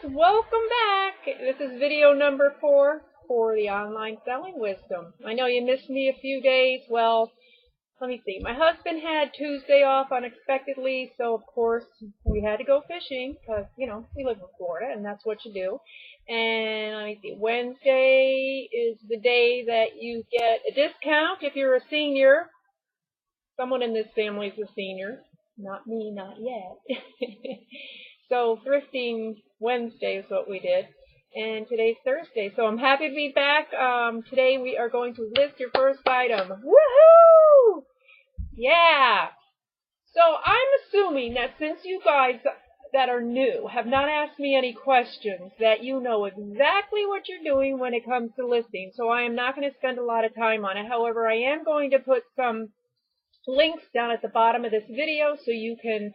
welcome back. This is video number 4 for the Online Selling Wisdom. I know you missed me a few days. Well, let me see. My husband had Tuesday off unexpectedly, so of course we had to go fishing because, we live in Florida and that's what you do. And let me see. Wednesday is the day that you get a discount if you're a senior. Someone in this family is a senior. Not me, not yet. So Thrifting Wednesday is what we did, and today's Thursday. So I'm happy to be back. Today we are going to list your first item. Woohoo! Yeah! So I'm assuming that since you guys that are new have not asked me any questions, that you know exactly what you're doing when it comes to listing. So I am not going to spend a lot of time on it. However, I am going to put some links down at the bottom of this video so you can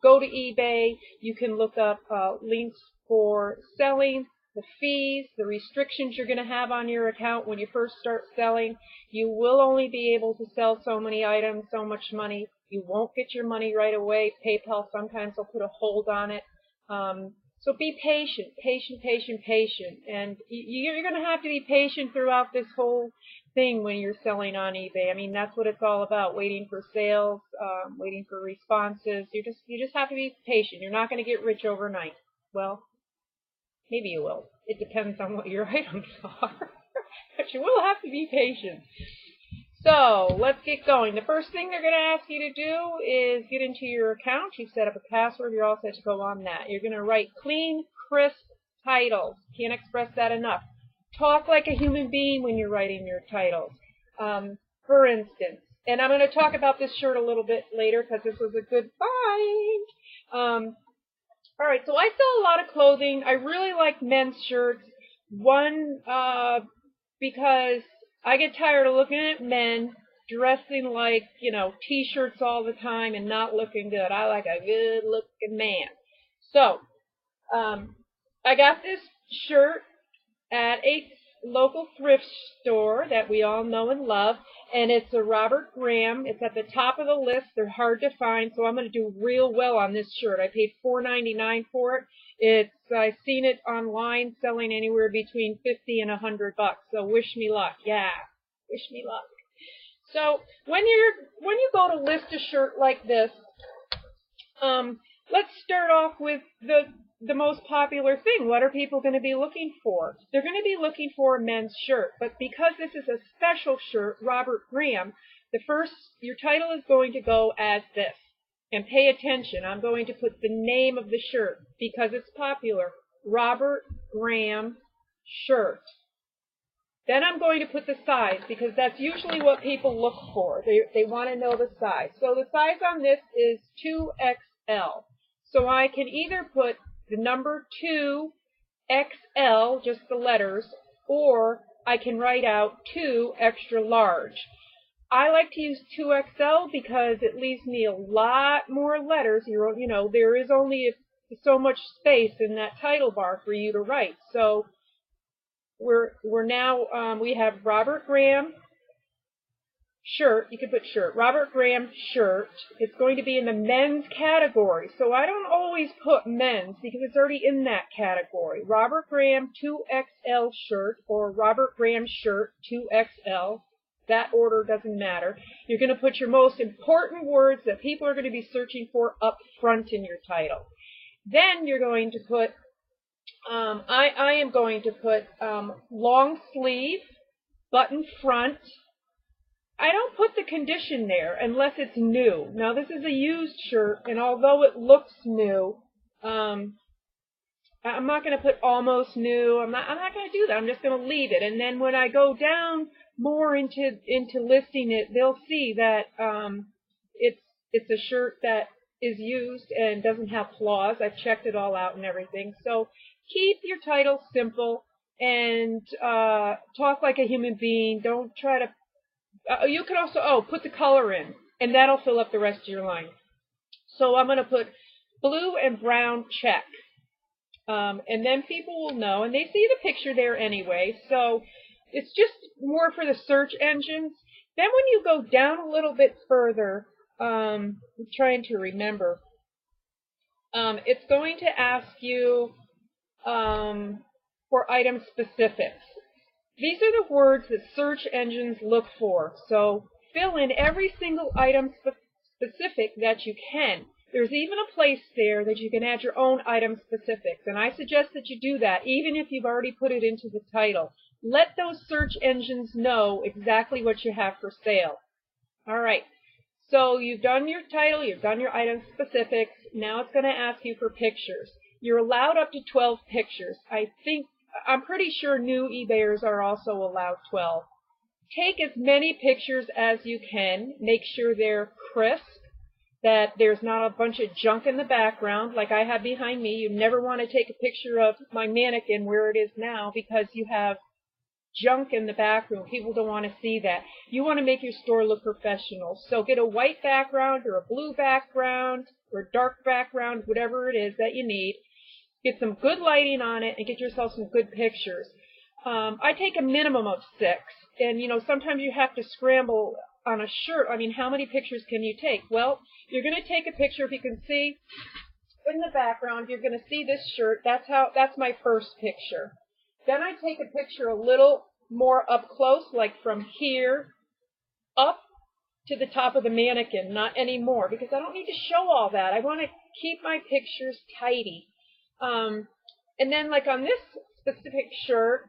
go to eBay. You can look up links for selling, the fees, the restrictions you're going to have on your account when you first start selling. You will only be able to sell so many items, so much money. You won't get your money right away. PayPal sometimes will put a hold on it. So be patient, patient. And you're going to have to be patient throughout this whole thing when you're selling on eBay. I mean, that's what it's all about, waiting for sales, waiting for responses. You just have to be patient. You're not going to get rich overnight. Well, maybe you will. It depends on what your items are. But you will have to be patient. So let's get going. The first thing they're going to ask you to do is get into your account. You've set up a password. You're all set to go on that. You're going to write clean, crisp titles. Can't express that enough. Talk like a human being when you're writing your titles. For instance, and I'm going to talk about this shirt a little bit later because this was a good find. All right, so I sell a lot of clothing. I really like men's shirts. One, because I get tired of looking at men dressing like, T-shirts all the time and not looking good. I like a good-looking man. So, I got this shirt at a local thrift store that we all know and love, and it's a Robert Graham. It's at the top of the list. They're hard to find, so I'm going to do real well on this shirt. I paid $4.99 for it. I've seen it online selling anywhere between $50 and $100. So wish me luck. Yeah, wish me luck. So when you go to list a shirt like this, let's start off with the most popular thing. What are people going to be looking for? They're going to be looking for a men's shirt. But because this is a special shirt, Robert Graham, your title is going to go as this. And pay attention. I'm going to put the name of the shirt because it's popular. Robert Graham shirt. Then I'm going to put the size because that's usually what people look for. They want to know the size. So the size on this is 2XL. So I can either put the number 2XL, just the letters, or I can write out 2 extra large. I like to use 2XL because it leaves me a lot more letters. There is only so much space in that title bar for you to write. So we have Robert Graham shirt. You could put shirt. Robert Graham shirt. It's going to be in the men's category. So I don't always put men's because it's already in that category. Robert Graham 2XL shirt or Robert Graham shirt 2XL. That order doesn't matter. You're going to put your most important words that people are going to be searching for up front in your title. Then you're going to put, I am going to put long sleeve, button front. I don't put the condition there unless it's new. Now this is a used shirt, and although it looks new, I'm not going to put almost new. I'm not going to do that. I'm just going to leave it. And then when I go down more into listing it, they'll see that it's a shirt that is used and doesn't have flaws. I've checked it all out and everything. So keep your title simple and talk like a human being. Don't try to. You can also put the color in, and that'll fill up the rest of your line. So I'm going to put blue and brown check. And then people will know, and they see the picture there anyway, so it's just more for the search engines. Then when you go down a little bit further, I'm trying to remember, it's going to ask you for item specifics. These are the words that search engines look for. So fill in every single item specific that you can. There's even a place there that you can add your own item specifics, and I suggest that you do that even if you've already put it into the title. Let those search engines know exactly what you have for sale. All right, so you've done your title, you've done your item specifics. Now it's going to ask you for pictures. You're allowed up to 12 pictures. I'm pretty sure new eBayers are also allowed 12. Take as many pictures as you can. Make sure they're crisp, that there's not a bunch of junk in the background like I have behind me. You never want to take a picture of my mannequin where it is now because you have junk in the background. People don't want to see that. You want to make your store look professional. So get a white background or a blue background or a dark background, whatever it is that you need. Get some good lighting on it and get yourself some good pictures. I take a minimum of 6. And, sometimes you have to scramble on a shirt. I mean, how many pictures can you take? Well, you're going to take a picture. If you can see in the background, you're going to see this shirt. That's my first picture. Then I take a picture a little more up close, like from here up to the top of the mannequin, not anymore, because I don't need to show all that. I want to keep my pictures tidy. And then like on this specific shirt,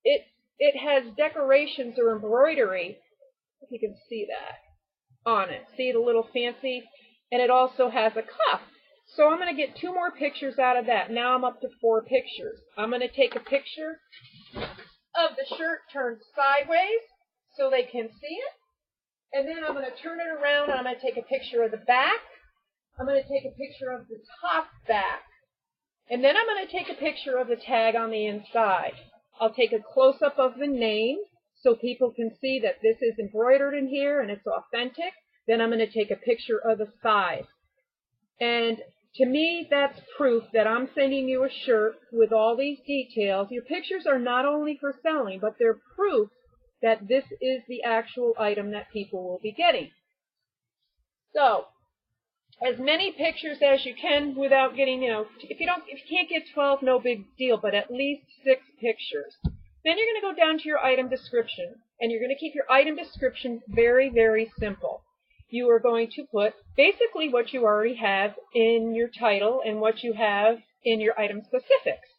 it has decorations or embroidery, if you can see that, on it. See the little fancy? And it also has a cuff. So I'm going to get 2 more pictures out of that. Now I'm up to 4 pictures. I'm going to take a picture of the shirt turned sideways so they can see it. And then I'm going to turn it around and I'm going to take a picture of the back. I'm going to take a picture of the top back. And then I'm going to take a picture of the tag on the inside. I'll take a close-up of the name so people can see that this is embroidered in here and it's authentic. Then I'm going to take a picture of the size. And to me, that's proof that I'm sending you a shirt with all these details. Your pictures are not only for selling, but they're proof that this is the actual item that people will be getting. So, as many pictures as you can without getting, if you can't get 12, no big deal, but at least 6 pictures. Then you're going to go down to your item description, and you're going to keep your item description very, very simple. You are going to put basically what you already have in your title and what you have in your item specifics.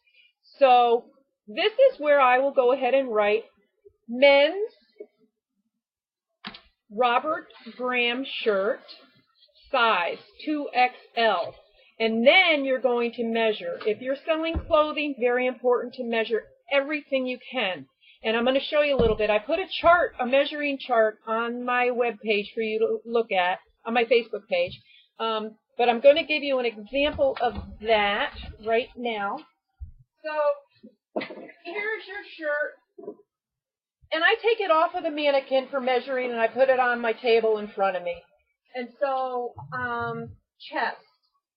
So this is where I will go ahead and write men's Robert Graham shirt, size 2XL. And then you're going to measure. If you're selling clothing, very important to measure everything you can. And I'm going to show you a little bit. I put a measuring chart on my web page for you to look at, on my Facebook page. But I'm going to give you an example of that right now. So here's your shirt. And I take it off of the mannequin for measuring, and I put it on my table in front of me. And so, chest.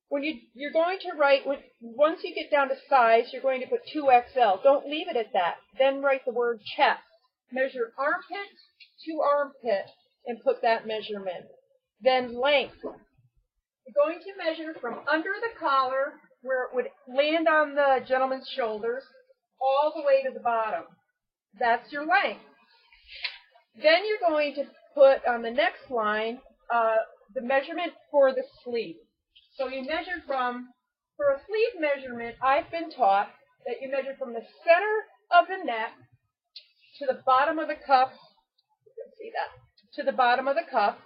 When you're going to write, once you get down to size, you're going to put 2XL. Don't leave it at that. Then write the word chest. Measure armpit to armpit and put that measurement. Then length. You're going to measure from under the collar, where it would land on the gentleman's shoulders, all the way to the bottom. That's your length. Then you're going to put on the next line the measurement for the sleeve. So you measure for a sleeve measurement, I've been taught that you measure from the center of the neck to the bottom of the cuff. You can see that. To the bottom of the cuff.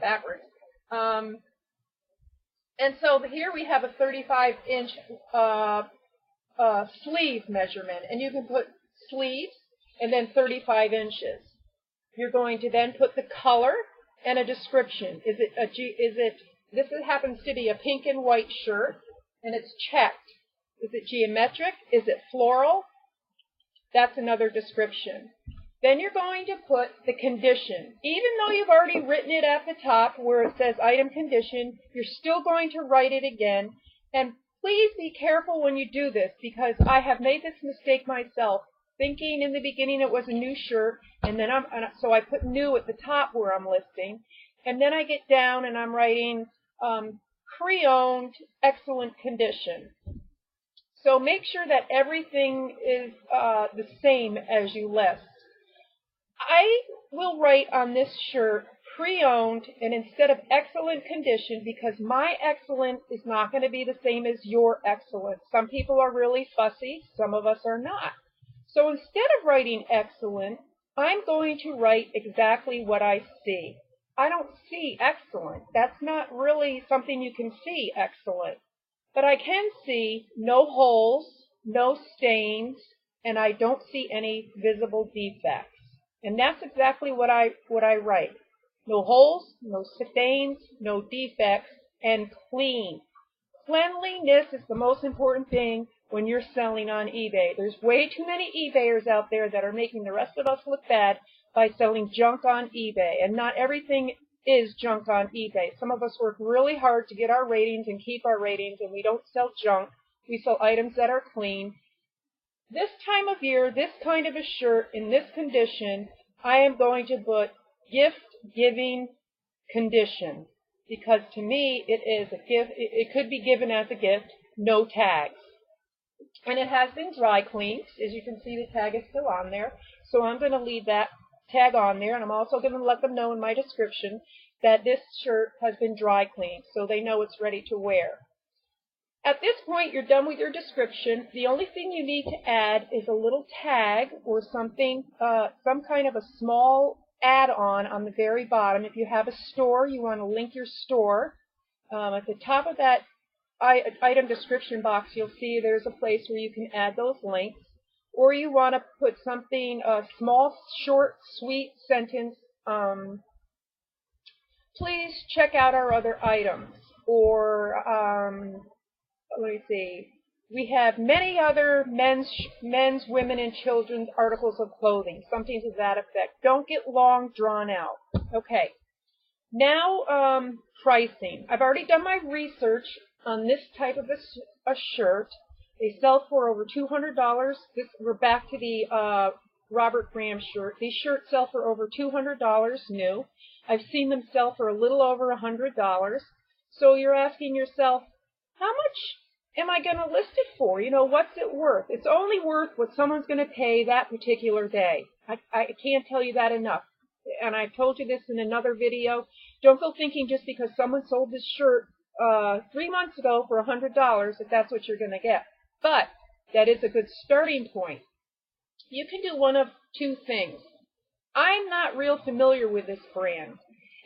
Backwards. And so here we have a 35-inch sleeve measurement. And you can put sleeves and then 35 inches. You're going to then put the color and a description. This happens to be a pink and white shirt, and it's checked. Is it geometric? Is it floral? That's another description. Then you're going to put the condition. Even though you've already written it at the top where it says item condition, you're still going to write it again. And please be careful when you do this, because I have made this mistake myself, thinking in the beginning it was a new shirt, and then so I put new at the top where I'm listing, and then I get down and I'm writing pre-owned, excellent condition. So make sure that everything is the same as you list. I will write on this shirt pre-owned and instead of excellent condition because my excellent is not going to be the same as your excellent. Some people are really fussy, some of us are not. So instead of writing excellent, I'm going to write exactly what I see. I don't see excellent. That's not really something you can see, excellent. But I can see no holes, no stains, and I don't see any visible defects. And that's exactly what I write. No holes, no stains, no defects, and clean. Cleanliness is the most important thing when you're selling on eBay. There's way too many eBayers out there that are making the rest of us look bad by selling junk on eBay. And not everything is junk on eBay. Some of us work really hard to get our ratings and keep our ratings, and we don't sell junk. We sell items that are clean. This time of year, this kind of a shirt in this condition, I am going to put gift-giving condition because to me it is a gift. It could be given as a gift, no tags. And it has been dry cleaned. As you can see, the tag is still on there. So I'm going to leave that tag on there, and I'm also going to let them know in my description that this shirt has been dry cleaned so they know it's ready to wear. At this point, you're done with your description. The only thing you need to add is a little tag or something, some kind of a small add-on on the very bottom. If you have a store, you want to link your store. At the top of that item description box, you'll see there's a place where you can add those links. Or you want to put something, a small, short, sweet sentence, please check out our other items. Or, let me see. We have many other men's, women, and children's articles of clothing. Something to that effect. Don't get long, drawn out. Okay. Now, pricing. I've already done my research on this type of a shirt. They sell for over $200. We're back to the Robert Graham shirt. These shirts sell for over $200 new. I've seen them sell for a little over $100. So you're asking yourself, how much am I going to list it for? You know, what's it worth? It's only worth what someone's going to pay that particular day. I can't tell you that enough. And I've told you this in another video. Don't go thinking just because someone sold this shirt 3 months ago for $100 that that's what you're going to get. But that is a good starting point. You can do one of two things. I'm not real familiar with this brand.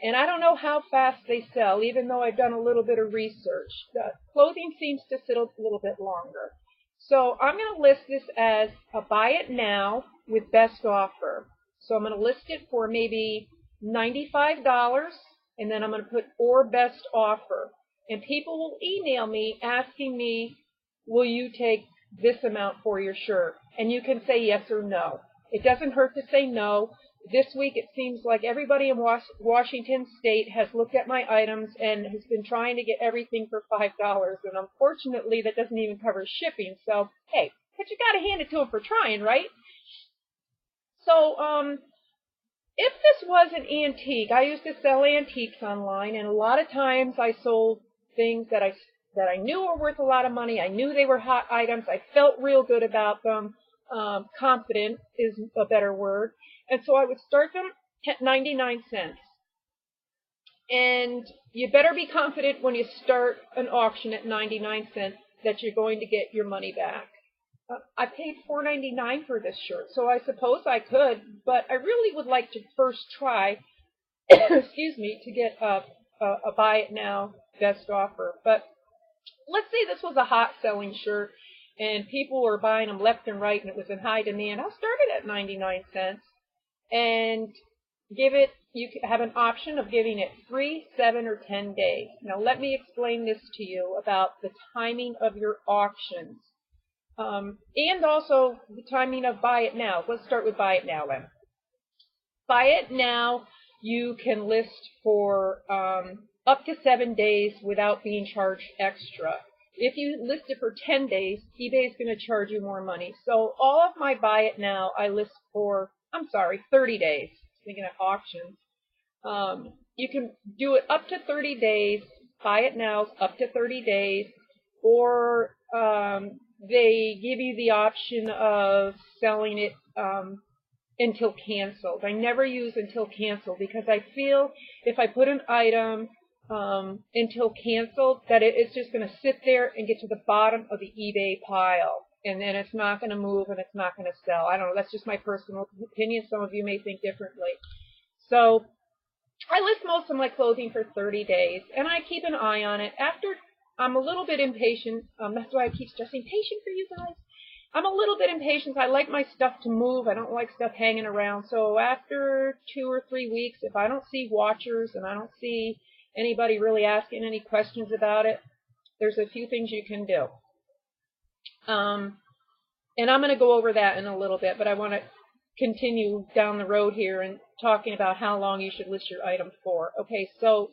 And I don't know how fast they sell, even though I've done a little bit of research. The clothing seems to sit a little bit longer. So I'm going to list this as a buy it now with best offer. So I'm going to list it for maybe $95, and then I'm going to put or best offer. And people will email me asking me, will you take this amount for your shirt? And you can say yes or no. It doesn't hurt to say no. This week it seems like everybody in Washington State has looked at my items and has been trying to get everything for $5. And unfortunately, that doesn't even cover shipping. So, hey, but you got to hand it to them for trying, right? So, if this was an antique, I used to sell antiques online, and a lot of times I sold things that I knew were worth a lot of money. I knew they were hot items. I felt real good about them. Confident is a better word. And so I would start them at 99 cents. And you better be confident when you start an auction at 99 cents that you're going to get your money back. I paid $4.99 for this shirt, so I suppose I could, but I really would like to first try, excuse me, to get a buy it now best offer. But let's say this was a hot selling shirt and people were buying them left and right and it was in high demand. I'll start it at 99 cents and you have an option of giving it 3, 7, or 10 days. Now let me explain this to you about the timing of your auctions. And also the timing of buy it now. Let's start with buy it now then. Buy it now, you can list for up to 7 days without being charged extra. If you list it for 10 days, eBay is going to charge you more money. So all of my buy it now, I list for, 30 days. Speaking of auctions, you can do it up to 30 days. Buy it now up to 30 days, or they give you the option of selling it until canceled. I never use until canceled because I feel if I put an item until canceled, that it's just going to sit there and get to the bottom of the eBay pile. And then it's not going to move and it's not going to sell. I don't know. That's just my personal opinion. Some of you may think differently. So I list most of my clothing for 30 days, and I keep an eye on it. After I'm a little bit impatient. That's why I keep stressing patient for you guys. I'm a little bit impatient. I like my stuff to move. I don't like stuff hanging around. So after 2 or 3 weeks, if I don't see watchers and I don't see anybody really asking any questions about it, there's a few things you can do. And I'm going to go over that in a little bit, but I want to continue down the road here and talking about how long you should list your item for. Okay, so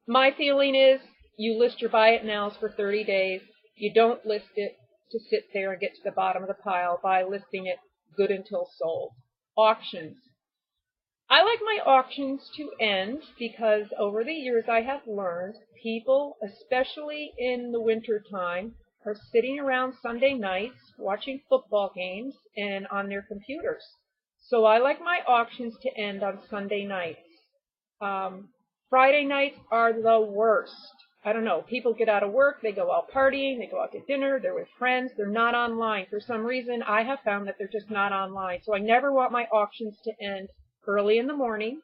my feeling is you list your buy it nows for 30 days. You don't list it to sit there and get to the bottom of the pile by listing it good until sold. Auctions. I like my auctions to end because over the years I have learned people, especially in the winter time, are sitting around Sunday nights watching football games and on their computers. So I like my auctions to end on Sunday nights. Friday nights are the worst. I don't know. People get out of work, they go out partying, they go out to dinner, they're with friends, they're not online. For some reason, I have found that they're just not online. So I never want my auctions to end early in the morning.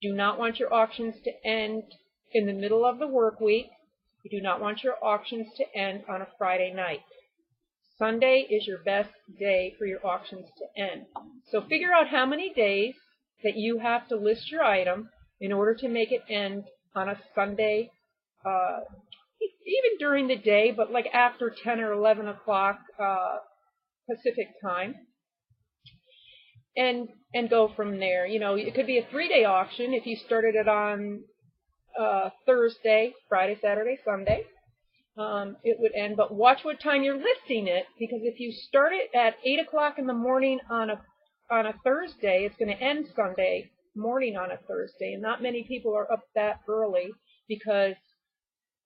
Do not want your auctions to end in the middle of the work week. You do not want your auctions to end on a Friday night. Sunday is your best day for your auctions to end. So figure out how many days that you have to list your item in order to make it end on a Sunday, even during the day, but like after 10 or 11 o'clock Pacific time. And go from there. You know, it could be a 3-day auction if you started it on Thursday, Friday, Saturday, Sunday. It would end, but watch what time you're listing it, because if you start it at 8 o'clock in the morning on a Thursday, it's going to end Sunday morning on a Thursday, and not many people are up that early because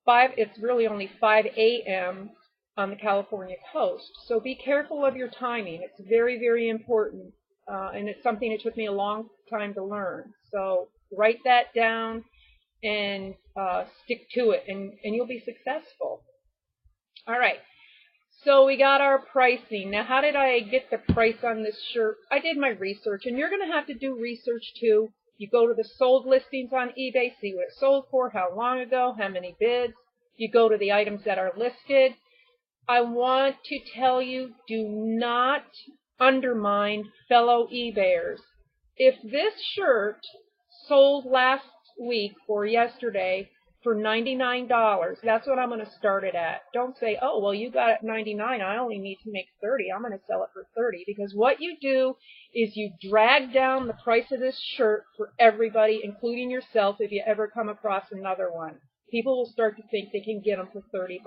it's really only 5 a.m. on the California coast. So be careful of your timing. It's very, very important, and it's something it took me a long time to learn. So write that down and stick to it, and you'll be successful. All right, so we got our pricing. Now, how did I get the price on this shirt? I did my research, and you're going to have to do research too. You go to the sold listings on eBay, see what it sold for, how long ago, how many bids. You go to the items that are listed. I want to tell you, do not undermine fellow eBayers. If this shirt sold last week or yesterday for $99, that's what I'm going to start it at. Don't say, oh, well, you got it at $99. I only need to make $30. I'm going to sell it for $30. Because what you do is you drag down the price of this shirt for everybody, including yourself, if you ever come across another one. People will start to think they can get them for $30.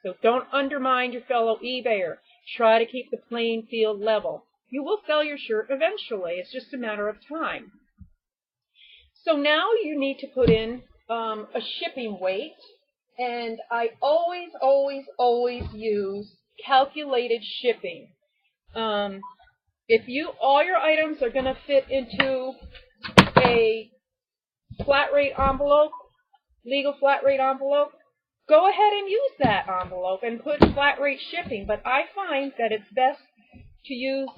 So don't undermine your fellow eBayer. Try to keep the playing field level. You will sell your shirt eventually. It's just a matter of time. So now you need to put in a shipping weight, and I always use calculated shipping. If all your items are going to fit into a flat rate envelope, legal flat rate envelope, go ahead and use that envelope and put flat rate shipping. But I find that it's best to use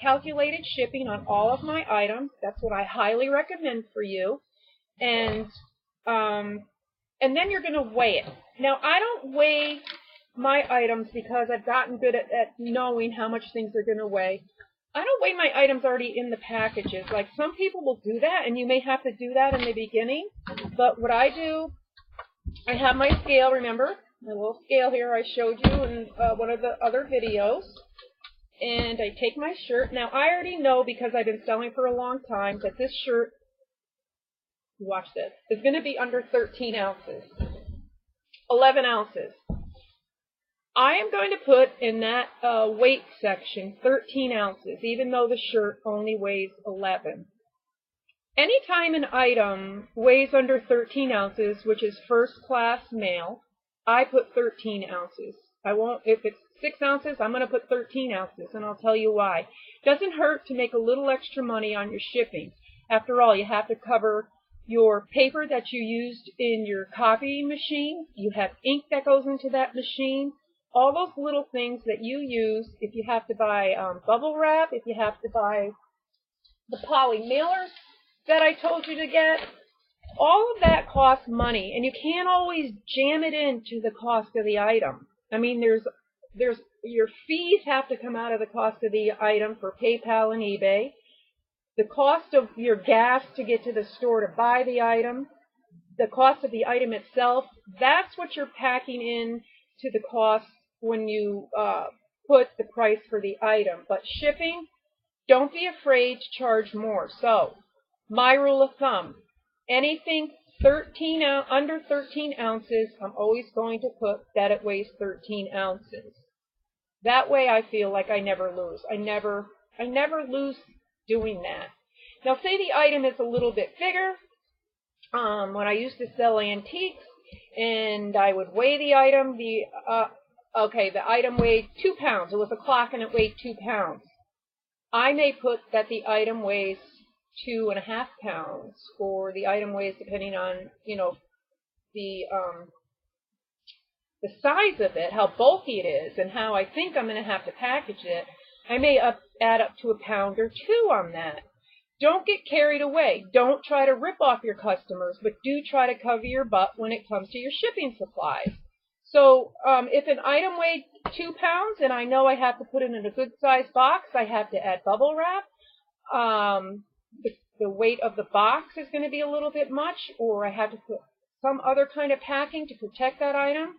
calculated shipping on all of my items. That's what I highly recommend for you. And then you're going to weigh it. Now, I don't weigh my items because I've gotten good at knowing how much things are going to weigh. I don't weigh my items already in the packages. Like, some people will do that, and you may have to do that in the beginning. But what I do, I have my scale, remember? My little scale here I showed you in one of the other videos. And I take my shirt. Now, I already know, because I've been selling for a long time, that this shirt, watch this, is going to be under 13 ounces. 11 ounces. I am going to put in that weight section 13 ounces, even though the shirt only weighs 11. Anytime an item weighs under 13 ounces, which is first class mail, I put 13 ounces. I won't, if it's 6 ounces, I'm going to put 13 ounces, and I'll tell you why. It doesn't hurt to make a little extra money on your shipping. After all, you have to cover your paper that you used in your copying machine. You have ink that goes into that machine. All those little things that you use, if you have to buy bubble wrap, if you have to buy the poly mailers that I told you to get, all of that costs money, and you can't always jam it into the cost of the item. I mean, there's your fees have to come out of the cost of the item for PayPal and eBay. The cost of your gas to get to the store to buy the item, the cost of the item itself, that's what you're packing in to the cost when you put the price for the item. But shipping, don't be afraid to charge more. So, my rule of thumb, anything under 13 ounces, I'm always going to put that it weighs 13 ounces. That way I feel like I never lose. I never lose doing that. Now, say the item is a little bit bigger. When I used to sell antiques, and I would weigh the item, the item weighed 2 pounds. It was a clock and it weighed 2 pounds. I may put that the item weighs 2.5 pounds, or the item weighs, depending on, the size of it, how bulky it is, and how I think I'm going to have to package it. I may add up to 1 pound or 2 on that. Don't get carried away. Don't try to rip off your customers, but do try to cover your butt when it comes to your shipping supplies. So if an item weighed 2 pounds and I know I have to put it in a good size box, I have to add bubble wrap. The weight of the box is going to be a little bit much, or I have to put some other kind of packing to protect that item.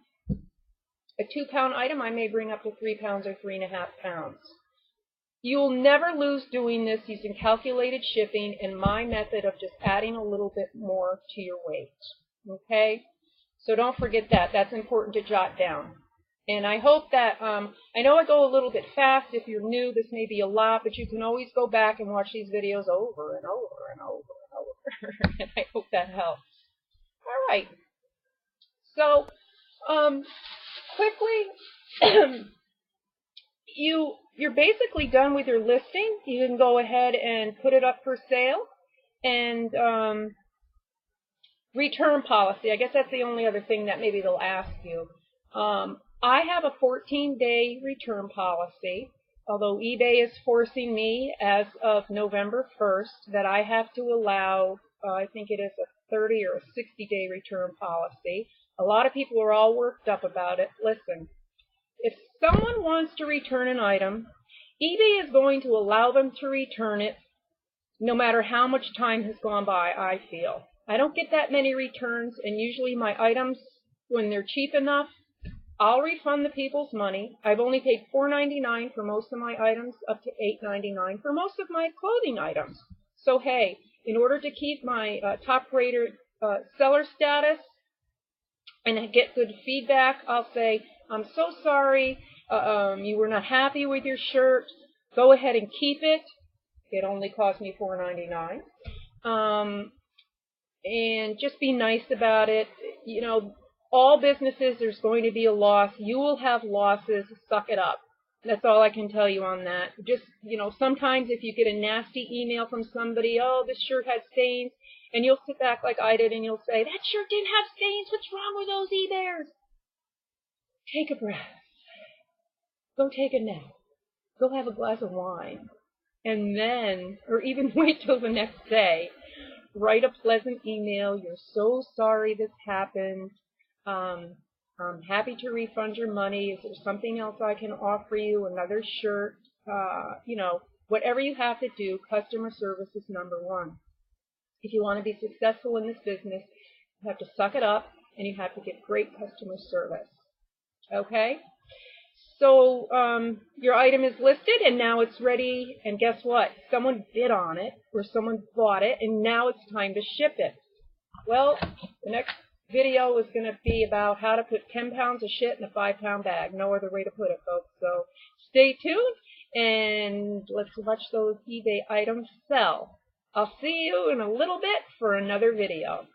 A 2 pound item I may bring up to 3 pounds or 3.5 pounds. You'll never lose doing this using calculated shipping and my method of just adding a little bit more to your weight. Okay? So don't forget that. That's important to jot down. And I hope that, I know I go a little bit fast. If you're new, this may be a lot, but you can always go back and watch these videos over and over and over and over. And I hope that helps. All right. So, quickly, you're basically done with your listing. You can go ahead and put it up for sale. And return policy. I guess that's the only other thing that maybe they'll ask you. I have a 14-day return policy, although eBay is forcing me as of November 1st that I have to allow, I think it is a 30 or a 60-day return policy. A lot of people are all worked up about it. Listen, if someone wants to return an item, eBay is going to allow them to return it no matter how much time has gone by, I feel. I don't get that many returns, and usually my items, when they're cheap enough, I'll refund the people's money. I've only paid $4.99 for most of my items, up to $8.99 for most of my clothing items. So hey, in order to keep my top-rated seller status and get good feedback, I'll say, I'm so sorry, you were not happy with your shirt. Go ahead and keep it. It only cost me $4.99. And just be nice about it. You know, all businesses, there's going to be a loss. You will have losses. Suck it up. That's all I can tell you on that. Just, sometimes if you get a nasty email from somebody, oh, this shirt had stains, and you'll sit back like I did and you'll say, that shirt didn't have stains. What's wrong with those eBayers? Take a breath. Go take a nap. Go have a glass of wine. And then, or even wait till the next day, write a pleasant email. You're so sorry this happened. I'm happy to refund your money. Is there something else I can offer you? Another shirt? Whatever you have to do, customer service is number one. If you want to be successful in this business, you have to suck it up and you have to get great customer service. Okay? So your item is listed and now it's ready, and guess what? Someone bid on it or someone bought it and now it's time to ship it. Well, the next video is going to be about how to put 10 pounds of shit in a 5-pound bag. No other way to put it, folks. So stay tuned and let's watch those eBay items sell. I'll see you in a little bit for another video.